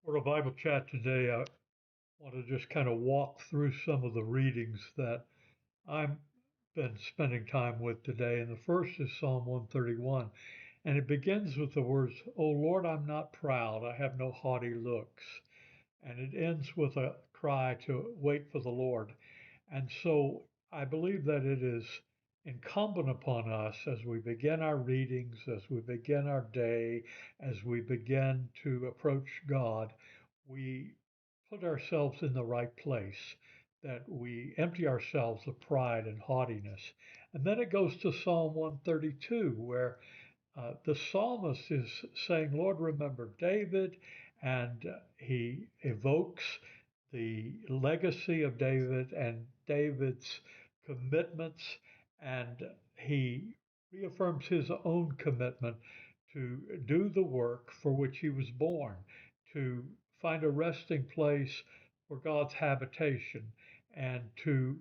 For a Bible chat today, I want to just kind of walk through some of the readings that I've been spending time with today. And the first is Psalm 131. And it begins with the words, "O Lord, I'm not proud. I have no haughty looks." And it ends with a cry to wait for the Lord. And so I believe that it is incumbent upon us as we begin our readings, as we begin our day, as we begin to approach God, we put ourselves in the right place, that we empty ourselves of pride and haughtiness. And then it goes to Psalm 132, where the psalmist is saying, Lord, remember David, and he evokes the legacy of David and David's commitments, and he reaffirms his own commitment to do the work for which he was born, to find a resting place for God's habitation, and to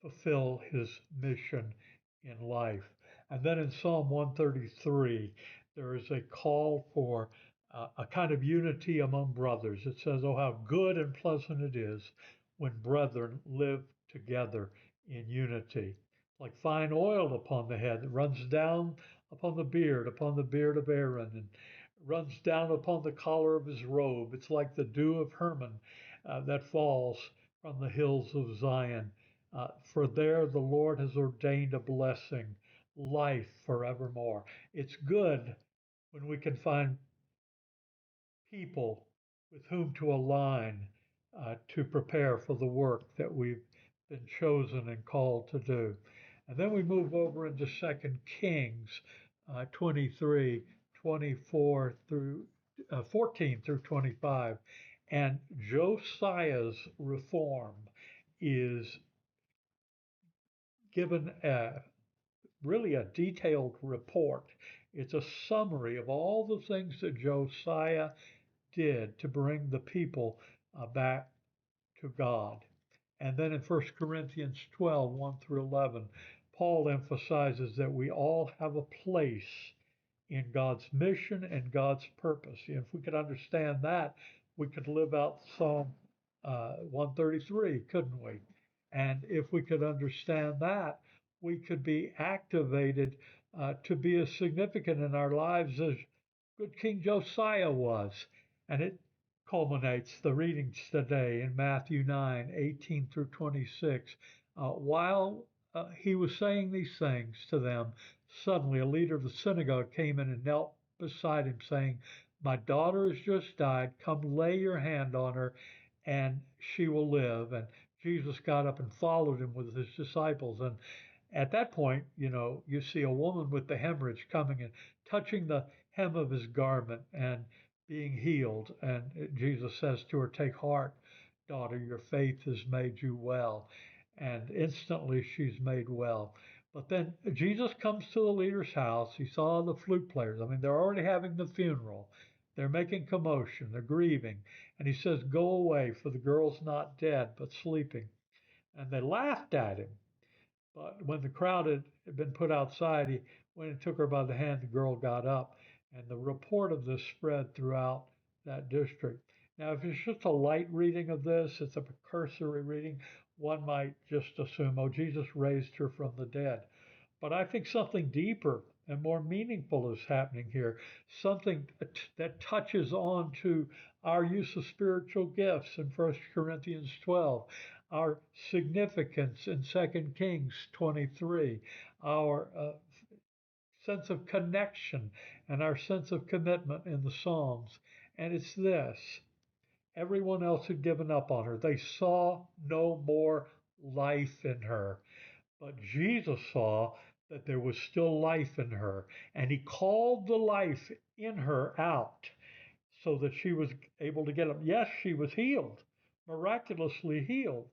fulfill his mission in life. And then in Psalm 133, there is a call for a kind of unity among brothers. It says, "Oh, how good and pleasant it is when brethren live together in unity. Like fine oil upon the head that runs down upon the beard of Aaron, and runs down upon the collar of his robe. It's like the dew of Hermon that falls from the hills of Zion. For there the Lord has ordained a blessing, life forevermore." It's good when we can find people with whom to align to prepare for the work that we've been chosen and called to do. And then we move over into 2 Kings 23, 24 through 14 through 25. And Josiah's reform is given really a detailed report. It's a summary of all the things that Josiah did to bring the people back to God. And then in 1 Corinthians 12, 1 through 11, Paul emphasizes that we all have a place in God's mission and God's purpose. And if we could understand that, we could live out Psalm 133, couldn't we? And if we could understand that, we could be activated to be as significant in our lives as good King Josiah was. And it culminates the readings today in Matthew 9, 18 through 26. While he was saying these things to them, suddenly a leader of the synagogue came in and knelt beside him, saying, "My daughter has just died. Come lay your hand on her, and she will live." And Jesus got up and followed him with his disciples. And at that point, you see a woman with the hemorrhage coming and touching the hem of his garment and being healed. And Jesus says to her, "Take heart, daughter, your faith has made you well." And instantly she's made well. But then Jesus comes to the leader's house. He saw the flute players. I mean, they're already having the funeral. They're making commotion. They're grieving. And he says, "Go away, for the girl's not dead, but sleeping." And they laughed at him. But when the crowd had been put outside, he went and took her by the hand. The girl got up, and the report of this spread throughout that district. Now, if it's just a light reading of this, it's a cursory reading, one might just assume, oh, Jesus raised her from the dead. But I think something deeper and more meaningful is happening here, something that touches on to our use of spiritual gifts in 1 Corinthians 12, our significance in 2 Kings 23, our sense of connection and our sense of commitment in the Psalms. And it's this: everyone else had given up on her. They saw no more life in her. But Jesus saw that there was still life in her, and he called the life in her out so that she was able to get up. Yes, she was healed, miraculously healed,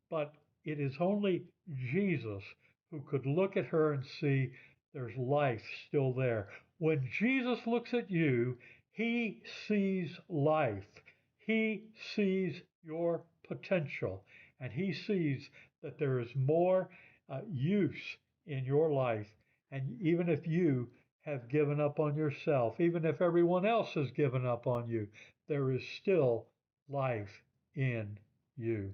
but it is only Jesus who could look at her and see there's life still there. When Jesus looks at you, he sees life. He sees your potential, and he sees that there is more use in your life. And even if you have given up on yourself, even if everyone else has given up on you, there is still life in you.